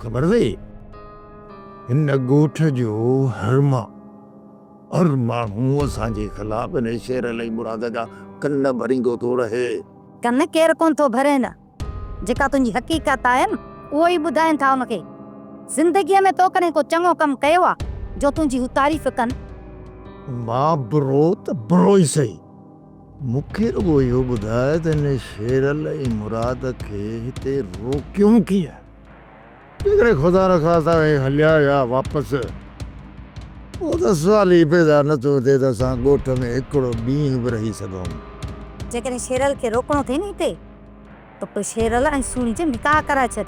ख़बर अथई हिन ॻोठ जो हर माण्हू असांजे ख़िलाफ़ हिन शेर अली मुराद जा कन भरींदो थो रहे। कन केरु कोन थो भरे न, जेका तुंहिंजी हक़ीक़त आहे न उहो ई ॿुधाइनि था उनखे। ज़िंदगीअ में तो कॾहिं को चङो कमु कयो आहे जो तुंहिंजी हू तारीफ़ कनि? मां बुरो त बुरो ई सही, मूंखे रुॻो इहो ॿुधाए त हिन शेर अली मुराद खे हिते रोकियूं कीअं? जेकॾहिं ख़ुदा न ख़ास्ता हलिया या वापसि, उहो त सुवाल ई पैदा नथो थिए त असां ॻोठ में हिकिड़ो ॾींहुं बि रही सघूं। जेकॾहिं शेरल खे रोकणो थिए न हिते, त पोइ शेरल ऐं सुणी जे निकाह कराए छॾ।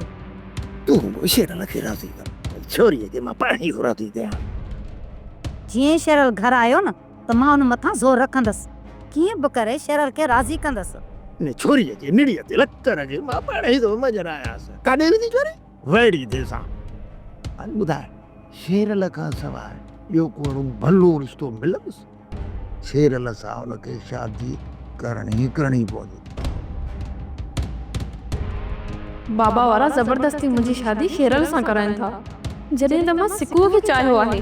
तूं शेरल खे राज़ी कर, छोरीअ खे मां पाण ई घुरां थी ॾियां। जीअं शेरल घर आयो न त मां हुन मथां ज़ोर रखंदसि, कीअं बि करे शेरल खे राज़ी कंदसि। इन छोरीअ जे निड़ीअ ते लतर जे मां पाण ई थो मज़र आयासि। काॾे वेंदी छोरी? वेड़ी देसां। हाणे ॿुधाए, शेरल खां सवाइ ॿियो को भलो रिश्तो मिलंदुसि? शेरल सां हुनखे शादी करणी पवंदी। बाबा वारा ज़बरदस्ती मुंहिंजी शादी शेरल सां कराइनि था, जॾहिं त मां सिकुअ खे चाहियो आहे।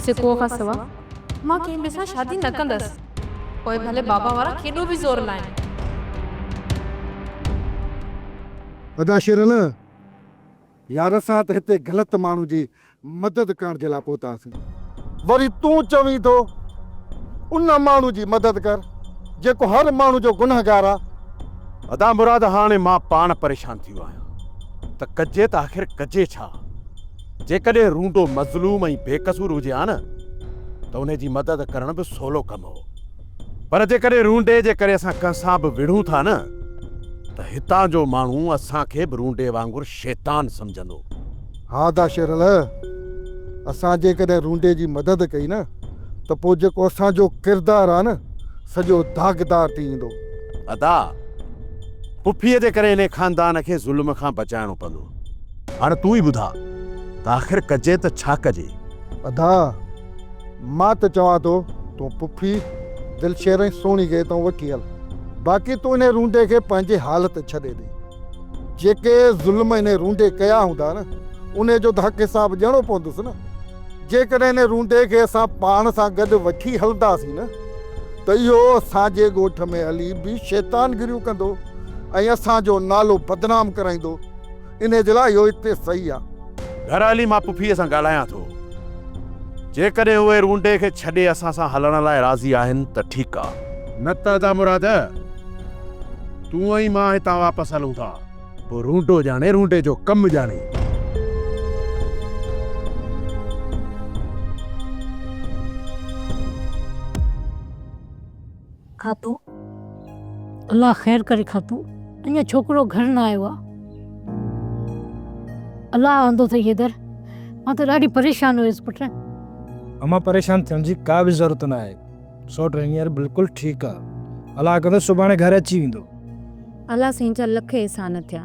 सिकुअ खां सवाइ मां कंहिं ॿिए सां शादी न कंदसि, पोइ भले बाबा वारा केॾो बि ज़ोर लाइनि। वॾा शेरल, यार असां त हिते ग़लति माण्हू जी मदद करण जे लाइ पहुतासीं, वरी तूं चवीं थो उन माण्हू जी मदद कर जेको हर माण्हू जो गुनहगार आहे। अदा मुराद, हाणे मां पाण परेशान थियो आहियां त कजे त आख़िर कजे छा? जेकॾहिं रूंडो मज़लूम ऐं बेकसूर हुजे हा न त उन जी मदद करण बि सवलो कमु हो, पर जेकॾहिं रूंडे जे करे असां कंहिंसां बि विढ़ूं था न त हितां जो माण्हू असांखे बि रूंडे वांगुरु शैतान सम्झंदो। हा दा शेरल, असां जेकॾहिं रूंडे जी मदद कई न त पोइ जेको असांजो किरदारु आहे न सॼो दाग़दार थी ईंदो। अदा, पुफीअ जे करे हिन ख़ानदान खे ज़ुल्म खां बचाइणो पवंदो। हाणे तूं ई ॿुधा त आख़िर कजे त छा कजे? अदा, मां त चवां थो तूं पुफी दिलशेर ऐं सोणी खे तूं वठी हल, बाक़ी तूं इन रूंडे खे पंहिंजे हालत छॾे ॾे। जेके ज़ुल्म इन रूंडे कया हूंदा न उन जो त हक़ हिसाब ॾियणो पवंदुसि न। जेकॾहिं इन रूंडे खे असां पाण सां गॾु वठी हलंदासीं न त इहो असांजे ॻोठ में हली बि शैतानगिरियूं कंदो ऐं असांजो नालो बदनाम कराईंदो। इन जे लाइ इहो हिते सही आहे। घर हली मां पुफीअ सां ॻाल्हायां थो, जेकॾहिं उहे रूंडे खे छॾे असां सां हलण लाइ राज़ी आहिनि त ठीकु आहे, न त अदा मुराद तूं ऐं मां हितां वापसि हलूं था, पोइ रूंडो ॼाणे रूंडे जो कमु ॼाणे। खातू अल्लाह ख़ैर करे। खातू अञा छोकिरो घर न आयो आहे। अल्लाह आंदो अथई हेदर, मां त ॾाढी परेशान हुयसि पुट। अम्मा परेशान थियण जी का बि ज़रूरत न आहे, सौट हींअर बिल्कुलु ठीकु आहे। अल्लाह कंदो सुभाणे घर अची वेंदो। अल्लाह साईं जा लख एहसान थिया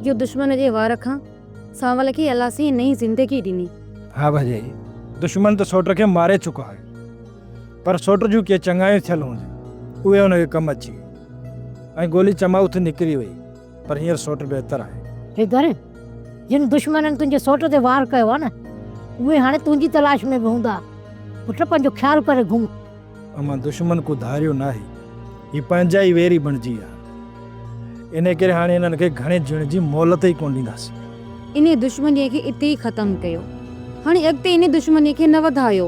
जो दुश्मन जे वार खां सावल खे अल्लाह साईं नई ज़िंदगी ॾिनी। हा भाई, दुश्मन त सौट खे मारे चुको आहे, पर सौट जूं के चङायूं थियल हुजे उहे हुनखे कमु अची ऐं गोली चमाउथ निकिरी वई, पर हींअर सौट बहितर आहे। हेदर, जिन दुश्मननि तुंहिंजे सौट ते वार कयो आहे न उहे हाणे तुंहिंजी तलाश में बि हूंदा। पुट पंहिंजो ख़्यालु करे घुम। अम्मा दुश्मन को धारियो न आहे, हीउ पंहिंजा ई वेरी बणिजी विया। इन करे हाणे हिननि खे घणे ॼण जी मोहलत ई कोन ॾींदासीं। इन दुश्मनीअ खे इते ई ख़तमु कयो, हाणे अॻिते इन दुश्मनीअ खे न वधायो।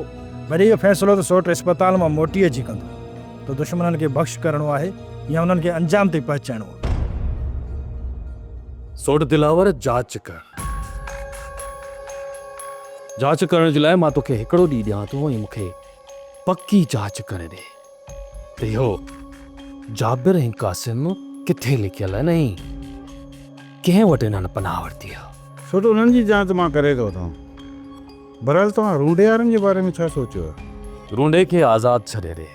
वरी इहो फ़ैसिलो त सौट अस्पताल मां मोटी अची कंदो, त दुश्मननि खे बख़्श करिणो आहे या उन्हनि खे अंजाम ते पहुचाइणो आहे। सौट दिलावर, जांच कर। जांच करण जे लाइ मां तोखे हिकिड़ो ॾींहुं ॾियां थो ऐं मूंखे पकी जांच करे ॾे त इहो जाबिर ऐं कासिम किथे लिखियल आहे ऐं कंहिं वटि हिननि पनाह वरिती आहे। छो त उन्हनि जी जांच मां करे थो वठां। बहरहाल तव्हां रूंडे वारनि जे बारे में छा सोचियो? रूंडे खे आज़ादु छॾे ॾे,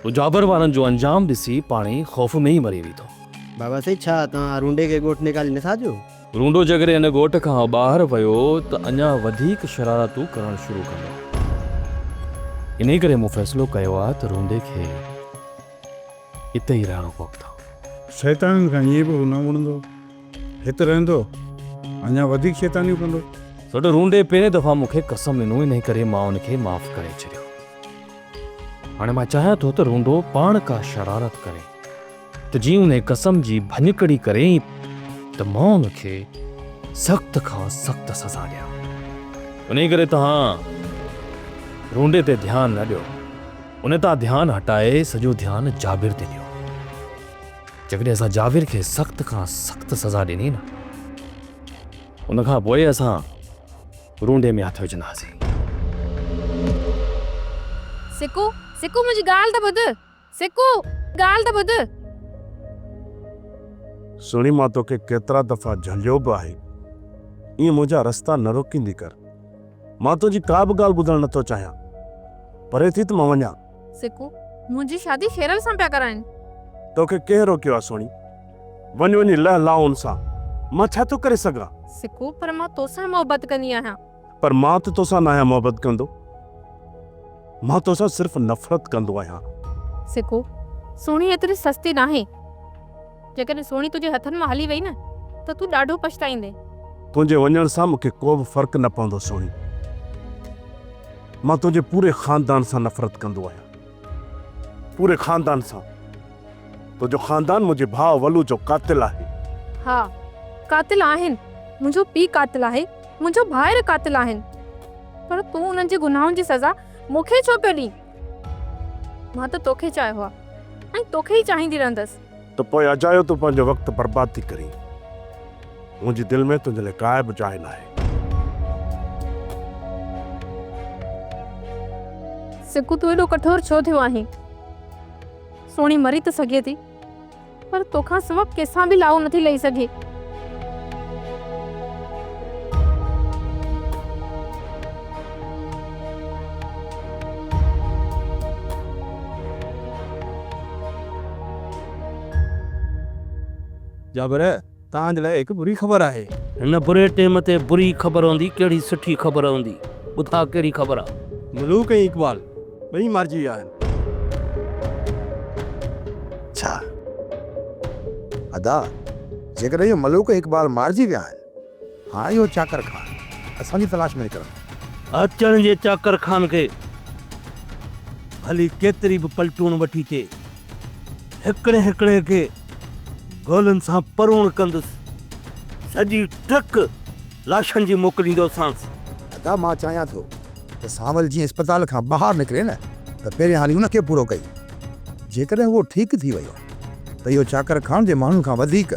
तूं जाबिर वारनि जो अंजाम ॾिसी पाणी ख़ौफ़ में ई मरी वेंदो। बाबा साईं, छा तव्हां रूंडे खे ॻोठ निकाली नथा ॾियो? रूंडो जेकॾहिं हिन ॻोठ खां ॿाहिरि वियो त अञा वधीक शरारतूं करणु शुरू कंदो। इन करे मूं फ़ैसिलो कयो आहे त रूंडे खे हिते ई रहणो पवंदो। शैतान खां इहे बि न वणंदो। हिते रहंदो अञा वधीक शैतानियूं कंदो। सोट रूंडे पहिरें दफ़ा मूंखे कसम ॾिनो, इन करे मां उनखे माफ़ करे छॾियो। हाणे मां चाहियां थो त रूंडो पाण का शरारत करे त जीअं उन कसम जी भञकड़ी करे त मां उनखे सख़्त खां सख़्त सज़ा ॾियां। उन करे तव्हां रूंडे ते ध्यानु न ॾियो, उन तां ध्यानु हटाए सॼो ध्यानु जाबिर ते ॾियो। जेकॾहिं असां जाबिर खे सख़्त खां सख़्त सज़ा ॾिनी न, उन खां पोइ असां रूंडे में हथ विझंदासीं। सिकू सिकू मुंहिंजी ॻाल्हि त ॿुध, सिकू ॻाल्हि त ॿुध। सुणी मां तोखे केतिरा दफ़ा झंडियो बि आहे, ईअं मुंहिंजा रस्ता न रोकींदी कर। मां तुंहिंजी का बि ॻाल्हि ॿुधणु नथो चाहियां, परे थी त मां वञा। सिकू मुंहिंजी शादी शेरल सां पिया कराइनि। तोखे केरु रोकियो आहे सोणी? वञ वञी लह लाओ उन सां, मां छा थो करे सघां? सिकू पर मां तोसां मोहबत कंदी आहियां। पर मां त तोसां न आहियां मोहबत कंदो, मां तोसां सिर्फ़ु नफ़रत कंदो आहियां। सिकू सोणी एतिरी सस्ती नाहे, जेकॾहिं सोणी तुंहिंजे हथनि मां हली वई न त तूं ॾाढो पछताईंदे। तुंहिंजे वञण सां मूंखे को बि फ़र्क़ु न पवंदो सोणी। मां तुंहिंजे पूरे ख़ानदान सां नफ़रत कंदो आहियां, पूरे ख़ानदान सां। तुंहिंजो ख़ानदान मुंहिंजे भाउ वलू जो कातिल आहे। हा कातिल आहिनि, मुंहिंजो पीउ कातिल आहे, मुंहिंजो भाइर कातिल आहिनि, पर तूं उन्हनि जे गुनाहनि जी सज़ा मूंखे छो पियो ॾीं? मां त तोखे चाहियो हुआ ऐं तोखे ई चाहींदी रहंदसि। त पोइ अजायो तूं पंहिंजो वक़्तु बर्बाद थी करी। मुंहिंजी दिलि में तुंहिंजे लाइ का बि जाइ न आहे। सिकू तूं एॾो कठोर छो थियो आहीं? सोणी मरी त सघे थी, पर तोखां सवाइ कंहिंसां बि लाओ नथी लही सघे। जाबिर तव्हांजे लाइ हिकु बुरी ख़बर आहे। हिन बुरे टाइम ते बुरी ख़बर हूंदी, कहिड़ी सुठी ख़बर हूंदी? ॿुधा कहिड़ी ख़बर आहे? मलूक ऐं इक़बाल ॿई मारिजी विया आहिनि। छा अदा, जेकॾहिं इहो मलूक इक़बाल मारिजी विया आहिनि, हाणे इहो चाकर खान असांजी तलाश में निकिरनि। अचण जे चाकर खान खे भली केतिरी बि पलटून वठी थिए, हिकिड़े हिकिड़े खे गोलनि सां परूण कंदुसि, सॼी ट्रक लाशनि जी मोकिलींदोसांसि। अदा मां चाहियां थो त सावल जीअं अस्पताल खां ॿाहिरि निकिरे न, त पहिरियों हाली उनखे पूरो कई। जेकॾहिं उहो ठीकु थी वियो त इहो चाकर खान जे माण्हुनि खां वधीक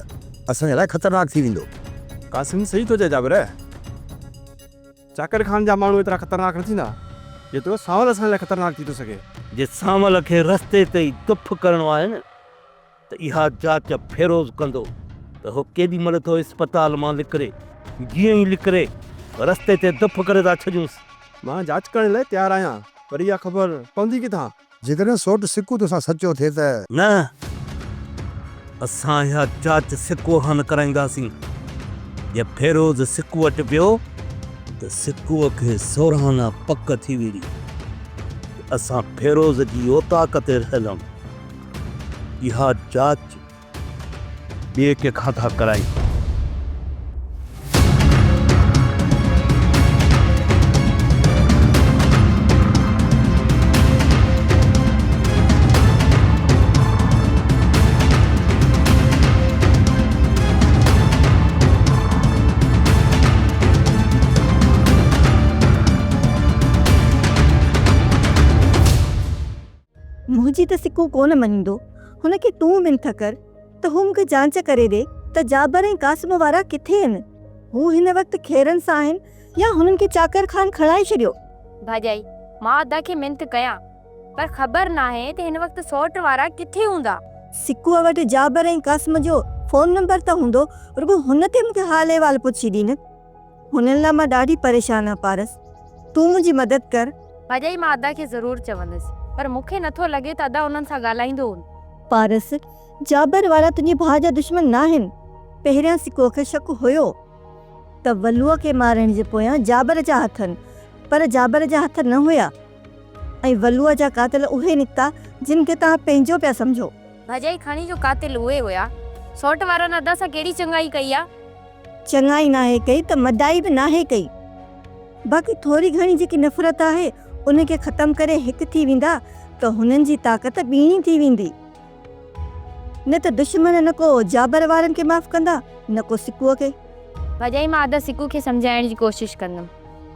असांजे लाइ ख़तरनाक थी वेंदो। कासिम सही थो चए जाबिर, चाकर खान जा माण्हू एतिरा ख़तरनाक न थींदा जेतिरो सावल असांजे लाइ ख़तरनाक थी थो सघे। जे सावल खे रस्ते ते ई दुफ़ करणो आहे न, त इहा जांच फेरोज़ कंदो त हो केॾी महिल थो अस्पताल मां निकिरे। जीअं ई निकिरे रस्ते ते दुफ़ करे था छॾियूंसि। मां जांच करण लाइ तयारु आहियां, पर इहा ख़बर पवंदी किथां? जेकॾहिं सोट सिकू तोसां सचो थिए त न, असां इहा जांच सिकूअ खां न कराईंदासीं। जे फेरोज़ सिकू वटि वियो त सिकूअ खे सोरहाना पक थी वेंदी। असां फेरोज़ जी औताक़ ते रहंदमि। इहा जांच ॿिए के खां कराई। मुंहिंजी त सिकू कोन मञींदो। हुनखे तूं मिंथ कर त हू मूंखे जांच करे ॾे त जाबर ऐं कासिम वारा किथे आहिनि। हू हिन वक़्तु खेरनि सां आहिनि या हुननि खे चाकर खान खणाए छॾियो। भाॼाई मां अदा खे मिंथ कयां, पर ख़बर नाहे त हिन वक़्तु सौट वारा किथे हूंदा। सिकूअ वटि जाबर ऐं कासिम जो फ़ोन नंबर त हूंदो, रुगो हुन ते मूंखे हाल अहिवाल पुछी ॾी न। हुननि लाइ मां ॾाढी परेशान आहियां पारस, तूं मुंहिंजी मदद कर। भाॼाई मां अदा खे ज़रूरु चवंदसि, पर मूंखे नथो लॻे त अदा उन्हनि सां ॻाल्हाईंदो। पारस जाबर वारा तुंहिंजे भाउ जा दुश्मन न आहिनि। पहिरियां सिकूअ खे शक हुयो त वलूअ खे मारण जे पोयां जाबर जा हथ आहिनि, पर जाबर जा हथ न हुया ऐं वलूअ जा कातिल उहे निकिता जिन खे तव्हां पंहिंजो पिया सम्झो। भाॼाई खणी जो कातिल उहे हुया। सौट वारनि अदा सां कहिड़ी चङाई कई आहे? चङाई नाहे कई त मदाई बि नाहे कई। बाक़ी थोरी घणी जेकी नफ़रत आहे उनखे ख़तमु करे हिकु थी वेंदा त हुननि जी ताक़त ॿीणी थी वेंदी। न त दुश्मन न को जाबर वारनि खे माफ़ कंदा न को सिकूअ खे। भॼाई मां अदा सिकू खे सम्झाइण जी कोशिशि कंदमि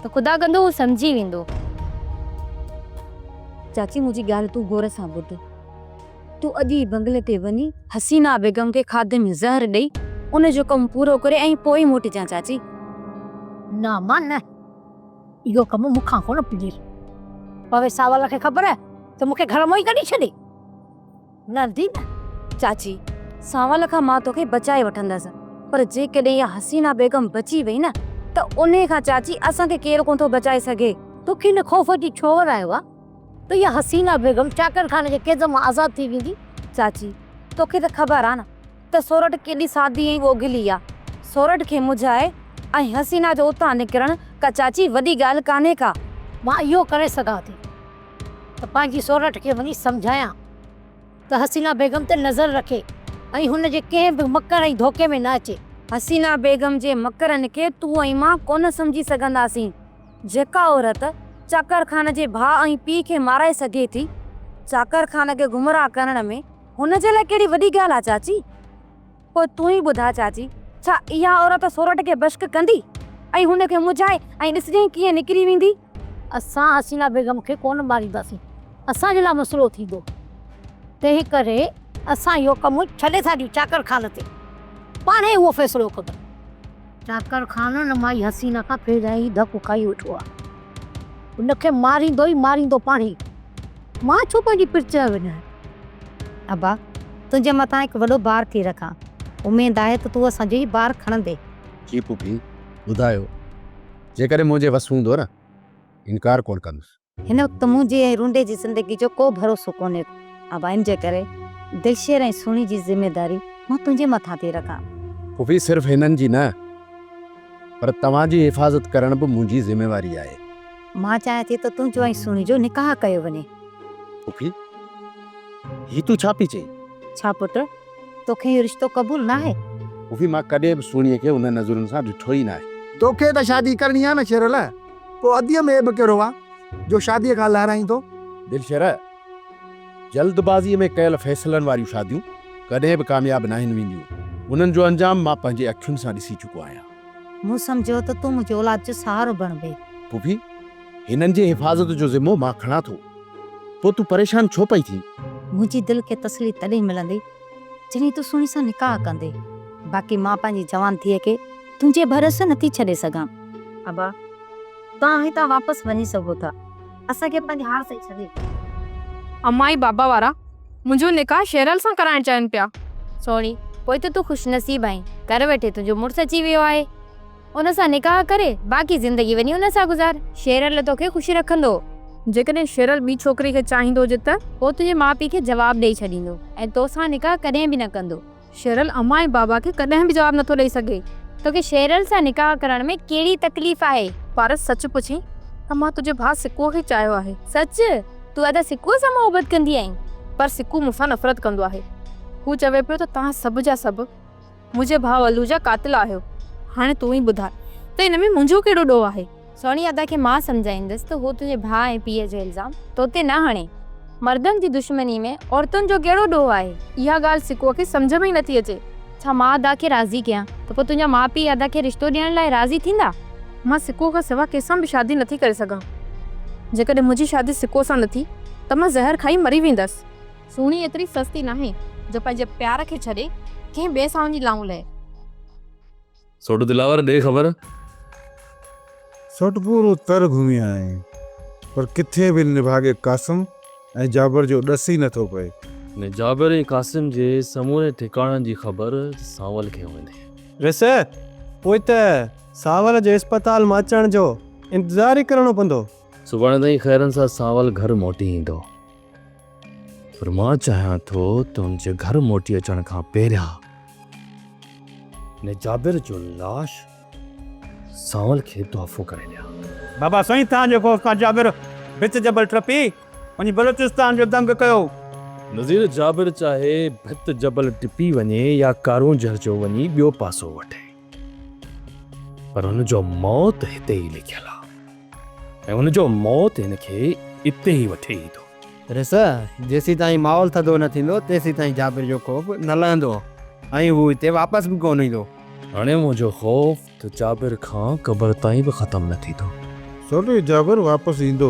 त ख़ुदा कंदो हू सम्झी वेंदो। चाची मुंहिंजी ॻाल्हि तूं गौर सां ॿुध। तूं अॼु ई बंगले ते वञी हसीना बेगम खे खाधे में ज़हर ॾेई उनजो कमु पूरो करे ऐं पोइ मोटिजां चाची। ना मां न, इहो कमु मूंखां कोन पुॼे। पवे सावल खे ख़बर आहे त मूंखे घर मां ई कढी छॾे। न दी न चाची सावल खां मां तोखे बचाए वठंदसि, पर जेकॾहिं इहा हसीना बेगम बची वई न त उन खां चाची असांखे केरु कोन थो बचाए सघे। तोखे न ख़ौफ़ जी छो वरायो आहे त इहा हसीना बेगम चाकर खाने जे कैद मां आज़ादु थी वेंदी। चाची तोखे त ख़बर आहे न त सोरठ केॾी सादी ऐं ओघिली आहे। सोरठ खे मुझाए ऐं हसीना जो उतां निकिरणु का चाची वॾी ॻाल्हि कान्हे का। मां इहो करे सघां थी त पंहिंजी सोरठ खे वञी सम्झायां त हसीना बेगम ते नज़र रखे ऐं हुन जे कंहिं बि मकर ऐं धोखे में न अचे। हसीना बेगम जे मकरनि खे तूं ऐं मां कोन सम्झी सघंदासीं। जेका औरत चाकर खान जे भाउ ऐं पीउ खे माराए सघे थी, चाकर खान खे गुमराह करण में हुन जे लाइ कहिड़ी वॾी ॻाल्हि आहे चाची। पोइ तूं ई ॿुधा चाची, छा इहा औरत सोरठ खे बश्क कंदी ऐं हुनखे मुझाए ऐं ॾिसजांइ कीअं निकिरी वेंदी। असां हसीना बेगम खे कोन मारींदासीं, असांजे लाइ मसइलो थींदो। तंहिं करे असां इहो कमु छॾे था ॾियूं चाकर खान ते, पाण ई उहो फ़ैसिलो कंदो। चाकर खान न माई हसीना खां पहिरियां ई धकु खाई वेठो आहे। उनखे मारींदो ई मारींदो पाण ई। मां छो पंहिंजी पिरचर वञां। अबा तुंहिंजे मथां हिकु वॾो बार थी रखां, उमेद आहे त तूं असांजो ई बार खणंदे। जी पुफी ॿुधायो, जेकॾहिं मुंहिंजे वस हूंदो न इनकार कोन कंदुसि। हिन वक़्तु मुंहिंजी ऐं रूंडे जी ज़िंदगी जो को भरोसो कोन्हे। अबा इन जे करे दिलशेर ऐं सुणी जी ज़िम्मेदारी मां तुंहिंजे मथां थी रखां। पुफी सिर्फ़ु हिननि जी न, पर तव्हांजी हिफ़ाज़त करण बि मुंहिंजी ज़िम्मेवारी आहे। मां चाहियां थी त तुंहिंजो ऐं सुणी जो निकाह कयो वञे। पुफी ही तूं छा पई चई? छा पुटु, तोखे इहो रिश्तो क़बूल न आहे? पुफी मां कॾहिं बि सुणीअ खे उन नज़रुनि सां ॾिठो ई न आहे। तोखे त शादी करणी आहे न शेरल, पोइ अदीअ में बि कहिड़ो आहे जो शादीअ खां लहराईंदो। दिलशेर, जल्दबाज़ीअ में कयल फ़ैसिलनि वारियूं शादियूं कॾहिं बि कामयाबु न आहिनि वेंदियूं। उन्हनि जो अंजाम मां पंहिंजे अखियुनि सां ॾिसी चुको आहियां। मूं सम्झो त तूं मुंहिंजी औलाद जो सहारो बणबे। पुफी हिननि जे हिफ़ाज़त जो ज़िम्मो मां खणां थो, पोइ तूं परेशान छो पई थी? मुंहिंजी दिलि खे तसली तॾहिं मिलंदी जॾहिं तूं सुणी सां निकाह कंदे। बाक़ी मां पंहिंजी जवान धीअ खे तुंहिंजे भरोसे नथी छॾे सघां। अबा तव्हां हितां वापसि वञी सघो था, असांखे पंहिंजे हार सां छॾे। अम्मा ई बाबा वारा मुंहिंजो निकाह शेरल सां कराइण चाहिनि पिया। सोणी, पोइ त तूं ख़ुशनसीब आहीं, घर वेठे तुंहिंजो मुड़ुसु अची वियो आहे। उन सां निकाह करे बाक़ी ज़िंदगी वञी उन सां गुज़ार। शेरल तोखे ख़ुशि रखंदो। जेकॾहिं शेरल ॿी छोकिरी खे चाहींदो हुजे त पोइ तुंहिंजे माउ पीउ खे जवाबु ॾेई छॾींदो ऐं तोसां निकाह कॾहिं बि न कंदो। शेरल अम्मा ऐं बाबा खे कॾहिं बि जवाबु नथो ॾेई सघे। तोखे शेरल सां निकाह करण में कहिड़ी तकलीफ़ आहे? पर सच पुछी त मां तुंहिंजे भाउ सिकूअ खे चाहियो आहे। सच? तूं अदा सिकूअ सां मोहबत कंदी आहीं? पर सिकू मूंसां नफ़रत कंदो आहे। हू चवे पियो त तव्हां सभु जा सभु मुंहिंजे भाउ अल्लू जा कातिल आहियो। हाणे तूं ई ॿुधाए त हिन में मुंहिंजो कहिड़ो ॾोह आहे? सोनी, अदा खे मां सम्झाईंदसि त हू तुंहिंजे भाउ ऐं पीउ जो इल्ज़ाम तो ते न हणे। मर्दनि जी दुश्मनी में औरतुनि जो कहिड़ो ॾोह आहे? इहा ॻाल्हि सिकूअ खे सम्झ में ई नथी अचे। छा मां अदा खे राज़ी कयां त पोइ तुंहिंजा माउ पीउ अदा खे रिश्तो ॾियण लाइ राज़ी थींदा? मां सिकूअ खां सवाइ कंहिंसां बि शादी नथी करे सघां। जेकॾहिं मुंहिंजी शादी सिकूअ सां न थी त मां ज़हर खाई मरी वेंदसि। सुणी एतिरी सस्ती नाहे जो पंहिंजे प्यार खे छॾे कंहिं ॿिए सां वञी लाऊं लहे। सोटू दिलावर ॾे ख़बर। सोट पूरो तर घुमी आया आहियूं, पर किथे बि निभागे कासिम ऐं जाबर जो ॾस ई नथो पए। ने जाबिर ऐं कासिम जे समूरे ठिकाणनि जी ख़बर सावल खे वञे। वैसे पोइ त सावल जे अस्पताल मां अचण जो इंतज़ार ई करणो पवंदो। सुभाणे ताईं ख़ैरनि सां सावल घर मोटी ईंदो, पर मां चाहियां थो त हुनजे घर मोटी अचण खां पहिरियां ने जाबिर जो लाश सावल खे तोहफ़ो करे ॾियां। बाबा साईं, तव्हांजो खौफ़ खां जाबिर भित जबल टपी वञी बलूचिस्तान जो दंग कयो। नज़ीर, जाबिर चाहे भित जबल टिपी वञे या कारूं जहर जो वञी ॿियो पासो वठे, पर हुनजो मौत हिते ई लिखियलु आहे ऐं हुनजो मौत हिनखे इते ई वठी ईंदो। ॾिस जेसीं ताईं माहौल थधो न थींदो तेसीं ताईं जाबिर जो ख़ौफ़ न लहंदो ऐं हू हिते वापसि बि कोन ईंदो। हाणे मुंहिंजो ख़ौफ़ त जाबिर खां क़बर ताईं बि ख़तमु न थींदो। सोटे जाबिर वापसि ईंदो,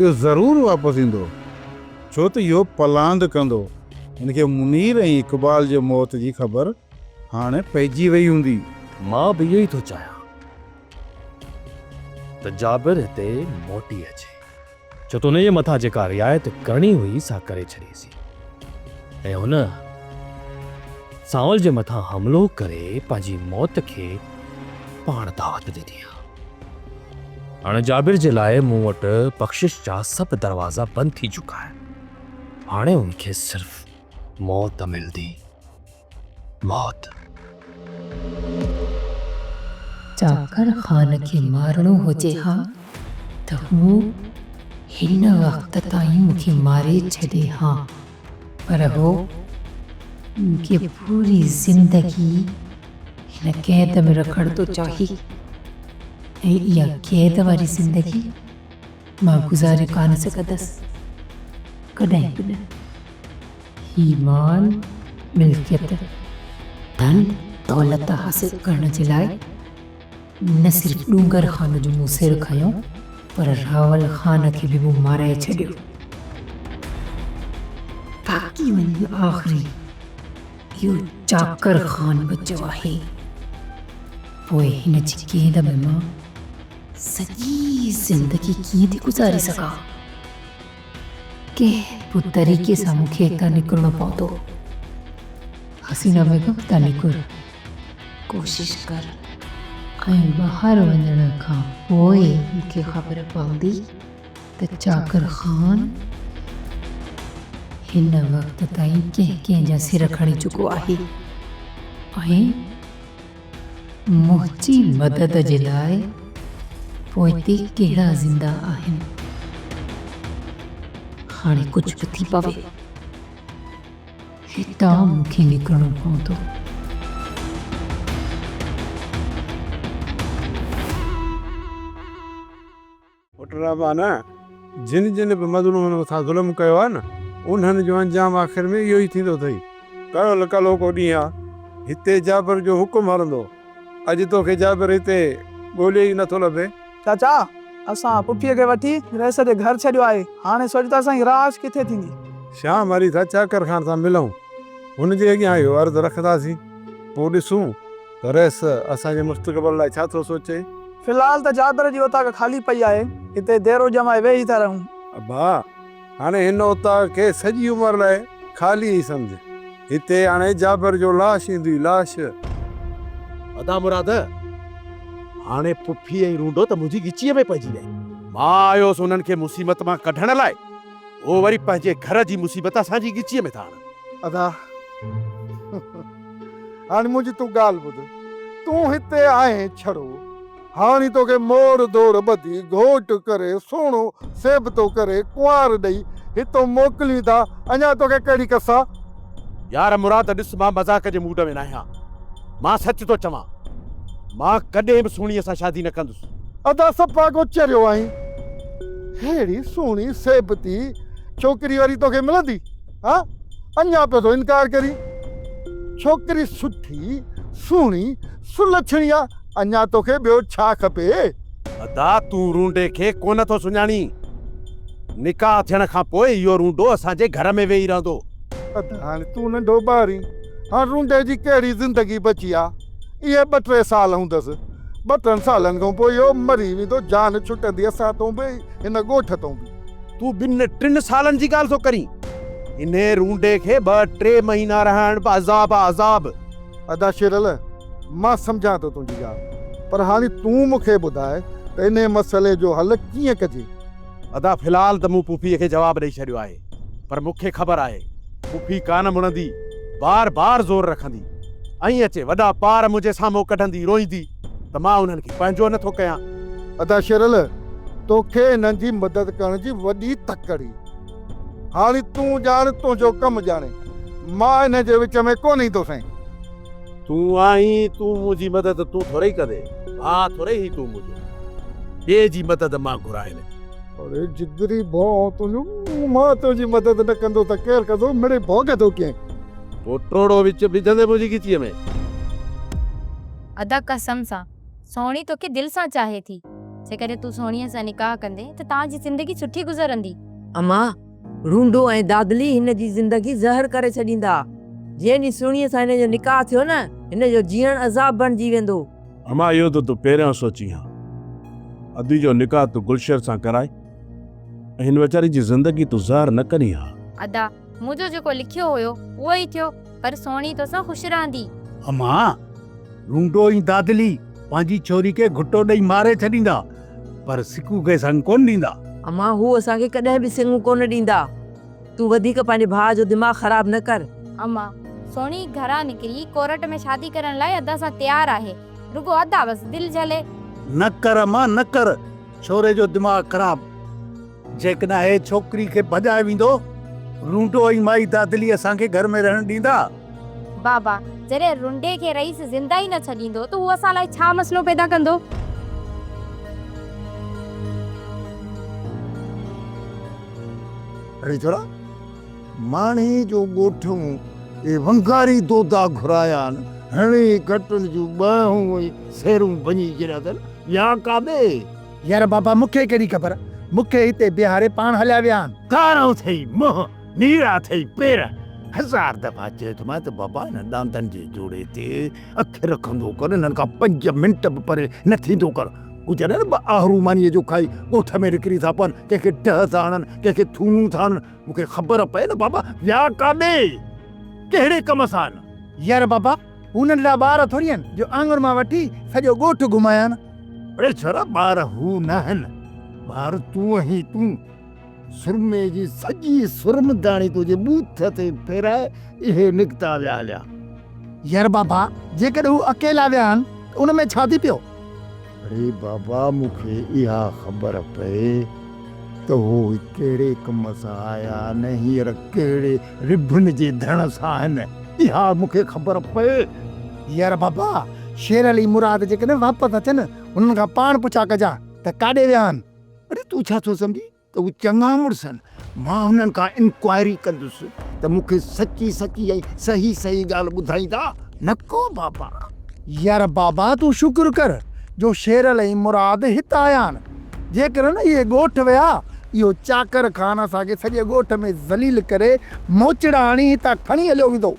इहो ज़रूरु वापसि ईंदो, छो त इहो पलांद कंदो। हिनखे मुनीर ऐं इक़बाल जे मौत जी ख़बर हाणे पइजी वई हूंदी। मां बि इहो ई थो चाहियां त जाबिर हिते मोटी अचे, छो त हुनजे मथां जेका रिआयत करणी हुई सा करे छॾीसीं ऐं हुन सावल जे मथां हमिलो करे पंहिंजी मौत खे पाण दावत ॾिनी आहे। हाणे जाबिर जे लाइ मूं वटि बख़्शिश जा सभु दरवाज़ा बंदि थी चुका आहिनि। हाणे उनखे सिर्फ़ मौत मिलंदी, मौत। चाकर ख़ान खे मारणो हुजे हा त हू हिन वक़्त ताईं मूंखे मारे छॾे हा, पर हो मूंखे पूरी ज़िंदगी हिन क़ैद में रखण थो चाहे ऐं इहा क़ैद वारी ज़िंदगी मां गुज़ारे कान सघंदसि कॾहिं बि न। ही माल मिल्कियत धन दौलत हासिल करण जे लाइ न सिर्फ़ डूंगर ख़ान जो मूं सिर खयों पर रावल ख़ान खे बि मूं माराए छॾियो। बाक़ी वञी आख़िरी इहो चाकर ख़ान बचियो आहे। पोइ हिन जी क़ैद में मां सॼी ज़िंदगी कीअं थी गुज़ारे सघां? कंहिं बि तरीक़े सां मूंखे हितां निकिरणो पवंदो। हसीना बेगम हितां निकिर, कोशिश कर ऐं ॿाहिरि वञण खां पोइ मूंखे ख़बर पवंदी त चाकर ख़ान हिन वक़्त ताईं कंहिं जा सिर खणी चुको आहे ऐं मुंहिंजी मदद जे लाइ पोइते कहिड़ा ज़िंदा आहिनि। हाणे कुझु बि थी पवे हितां मूंखे निकिरणो पवंदो। पुटराबा न जिन जिन बि मज़लूमनि मथां ज़ुल्म कयो आहे न उन्हनि जो अंजाम आख़िर में इहो ई थींदो अथई। कयो कलो को ॾींहुं आहे हिते जाबिर जो हुकुम हलंदो। अॼु तोखे जाबिर हिते ॻोल्हे ई नथो लभे। चाचा असां पुफीअ खे वठी रैस जे घर छॾियो आहे। हाणे सोचता असांजी राश किथे थींदी। शाम हली था चाकर ख़ान सां मिलूं, हुनजे अॻियां इहो अर्ज़ु रखंदासीं, पोइ ॾिसूं त रैस असांजे मुस्तक़बिल लाइ छा थो सोचे। फ़िलहाल त जाबिर जी ओताक ख़ाली पई आहे, हिते देरो जमाए वेही था रहूं। अब्बा हाणे हिन ओताक खे सॼी उमिरि लाइ ख़ाली ई सम्झ। हिते हाणे जाबिर जो लाश ईंदी, लाश। अदा मुराद हाणे पुफी ऐं रूंडो त मुंहिंजी गिचीअ में पइजी वई। मां आयोसि उन्हनि खे मुसीबत मां कढण लाइ, उहो वरी पंहिंजे घर जी मुसीबत असांजी गिचीअ में था आणनि। अदा हाणे मुंहिंजी तूं ॻाल्हि ॿुध, तूं हिते आहीं छड़ो, हाणे तोखे मोड़ दौड़ ॿधी घोट करे सोणो सेबतो करे कुंवार ॾेई हितो मोकिलियूं था, अञा तोखे कहिड़ी कसा। यार मुराद ॾिस, मां मज़ाक जे मूड में न आहियां, मां सच थो चवां, मां कॾहिं बि सुणीअ सां शादी न कंदुसि। अदा सफ़ा को चरियो आहीं, हेड़ी सुहिणी सेबती छोकिरी वारी तोखे मिलंदी? हा अञा पियो थो इनकार करी। छोकिरी सुठी सुहिणी सुलक्षणी आहे, अञा तोखे ॿियो छा खपे? अदा तूं रूंडे खे कोन थो सुञाणी, निकाह थियण खां पोइ इहो रूंडो असांजे घर में वेही रहंदो। अदा हाणे तूं नंढो ॿार आहीं, हाणे रूंडे जी कहिड़ी ज़िंदगी बची आहे? इहे 2-3 साल हूंदसि, 2-3 सालनि खां पोइ इहो मरी वेंदो, जान छुटंदी असां तो बि हिन ॻोठ तो बि। तूं 2-3 सालनि जी ॻाल्हि थो करीं, इन रूंडे खे 2-3 महीना रहण बि अज़ाब अज़ाब। अदा शेरल मां सम्झां थो तुंहिंजी ॻाल्हि, पर हाणे तूं मूंखे ॿुधाए त इन मसइले जो हल कीअं कजे। अदा फ़िलहाल त मूं पुफीअ खे जवाबु ॾेई छॾियो आहे, पर मूंखे ख़बर आहे पुफी कान मुणंदी, बार बार ज़ोर रखंदी, ऐं अचे वॾा पार मुंहिंजे साम्हूं कढंदी रोईंदी त मां उन्हनि खे पंहिंजो नथो कयां। अदा शेरल तोखे हिननि जी मदद करण जी वॾी तकड़ी, हाणे तूं ॼाण तुंहिंजो कमु ॼाणे, मां हिन जे विच में कोन ईंदो साईं। तूं आहीं, तूं मुंहिंजी मदद तूं थोरी कंदे। भा थोरे ही तू मुझो ये जी मदद मां घुराइने अरे जिगरी भाउ तुंहिंजो मां तुंहिंजी मदद न कंदो त केरु कंदो मिड़े भोग थो कीअं पोटोड़ो विच विझंदे मुंहिंजी खिचीअ में अदा कसम सां सोणी तोखे दिल सां चाहे थी जेकॾहिं तूं सोणीअ सां निकाह कंदे त तव्हांजी ज़िंदगी सुठी गुज़रंदी। अम्मा रूंडो ऐं दादली हिन जी ज़िंदगी ज़हर करे छॾींदा। जीअं नी सुणीअ सां हिन जो निकाह थियो न हिन जो जीअण अज़ाब बणिजी वेंदो। अमा इहो त तूं पहिरियों सोची हा अदी जो निकाह तूं गुलशर सां कराए ऐं हिन वीचारी जी ज़िंदगी तूं ज़हर न करी हा। अदा मुंहिंजो जेको लिखियो हुयो उहो ई थियो पर सोणी तोसां ख़ुशि रहंदी। अमा रूंडो ई दादली पंहिंजी छोरी खे घुटो ॾेई मारे छॾींदा पर सिकू खे संग कोन ॾींदा। अम्मा हू असांखे कॾहिं बि सिंग कोन ॾींदा। तूं वधीक पंहिंजे भाउ जो दिमाग़ ख़राब न कर। अम्मा सोणी घरां निकिरी कोर्ट में शादी करण लाइ अदा सां तयार आहे रुगो अदा बस दिल जले। न कर अमा न कर छोरे जो दिमाग़ ख़राब जेकॾहिं हे छोकिरी खे भॼाए वेंदो रूंडो ई माई दादली असांखे घर में रहण ॾींदा। बाबा जॾहिं रुंडे खे रईस ज़िंदा ई न छॾींदो त उहो असां लाइ छा मसलो पैदा कंदो। अरे छोरा माणे जो ॻोठूं ए वंगारी दोदा घुराया आहिनि हणे घटनि जूं ॿाहूं ऐं सेरूं बणी गिरिया अथनि या काबे। यार बाबा मूंखे कहिड़ी ख़बर मूंखे हिते बिहारे पाण हलिया विया आहिनि। कारो अथई मुंहुं नीरा अथई पेर हज़ार दफ़ा चयो त मां त बाबा हिन दांतनि जे जोड़े ते अखि रखंदो कर हिननि खां 5 मिंट बि परे न थींदो कर। गुजर न आहरू मानीअ जो खाई ॻोठ में निकिरी था पवनि कंहिंखे ॾह था हणनि कंहिंखे थूणूं था हणनि मूंखे ख़बर पए न बाबा विया काॾे कहिड़े कम सां आहिनि। यार बाबा उन्हनि लाइ ॿार थोरी आहिनि जो आंगुर मां वठी सॼो ॻोठ घुमाया आहिनि। अरे छोरा ॿार हू न आहिनि ॿार तूं ई तूं सुरमे जी सॼी सुरमदाणी तुंहिंजे बूथ ते फेराए इहे निकिता विया हलिया। यार बाबा जेकॾहिं हू अकेला विया आहिनि त उन में छा थी पियो। अरे बाबा मूंखे इहा ख़बर पए त हो कहिड़े कम सां आया आहिनि हींअर कहिड़े रिबन जे धण सां आहिनि इहा मूंखे ख़बर पए। यार बाबा शेर अली मुराद जेकॾहिं वापसि अचनि उन्हनि खां पाण पुछा कजां त काॾे विया आहिनि। अरे तूं छा थो सम्झी त हू चङा मुड़ुस आहिनि मां हुननि खां इंक्वायरी कंदुसि त मूंखे सची सची ऐं सही सही ॻाल्हि ॿुधाईंदा न को बाबा। यार बाबा तूं शुक्र कर जो शेर अली मुराद हिते आया आहिनि जेकर न इहे ॻोठ विया इहो चाकर खान असांखे सॼे ॻोठ में ज़लील करे मोचड़ा हणी हितां खणी हलियो वेंदो।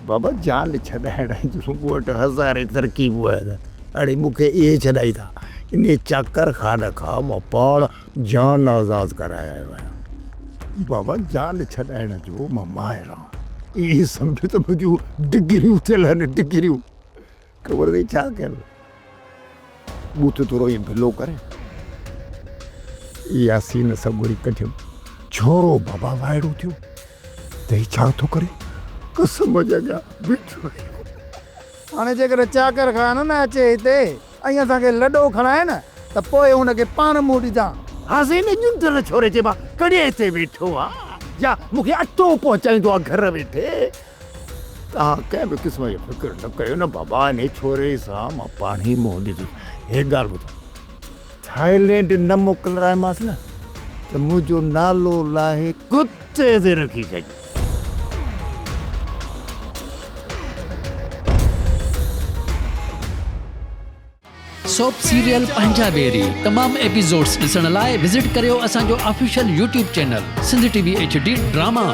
बाबा जाल छॾाइण जो ॻोठ हज़ारे तरक़ीबूं आहिनि अड़े मूंखे इहे छॾाई था इन चाकर खान खां मां पाण जान आज़ाद कराए आयो आहियां। बाबा जाल छॾाइण जो मां माहिर आहियां इहे सम्झ त मुंहिंजूं डिग्रियूं थियल आहिनि डिग्रियूं ख़बर अथई छा कयल बूथ थोरो ई भिलो करे इहा सीन सभु कढियो छोरो बाबा वाइड़ो थियो त ही छा थो करे कसम जॻह बीठो हाणे जेकर चाकर खान न अचे हिते ऐं असांखे लॾो खणाए न त पोइ हुनखे पाण मूं ॾिजां। हसीन जुंदल छोरे जे मां कॾहिं हिते वेठो आहे या मूंखे अटो पहुचाईंदो आहे घर वेठे। तव्हां कंहिं बि क़िस्म जो फ़िक्र न कयो न बाबा इन छोरे सां मां पाण ई मुंहुं ॾिसुसि। हे ॻाल्हि ॿुधो थाईलैंड न मोकिलाइमांसि न त मुंहिंजो नालो लाहे कुते ते रखी छॾ। सोप सीरियल पंजाबेरी तमाम एपिसोड्स ॾिसण लाइ विज़िट करियो असांजो official YouTube channel Sindh TV HD drama.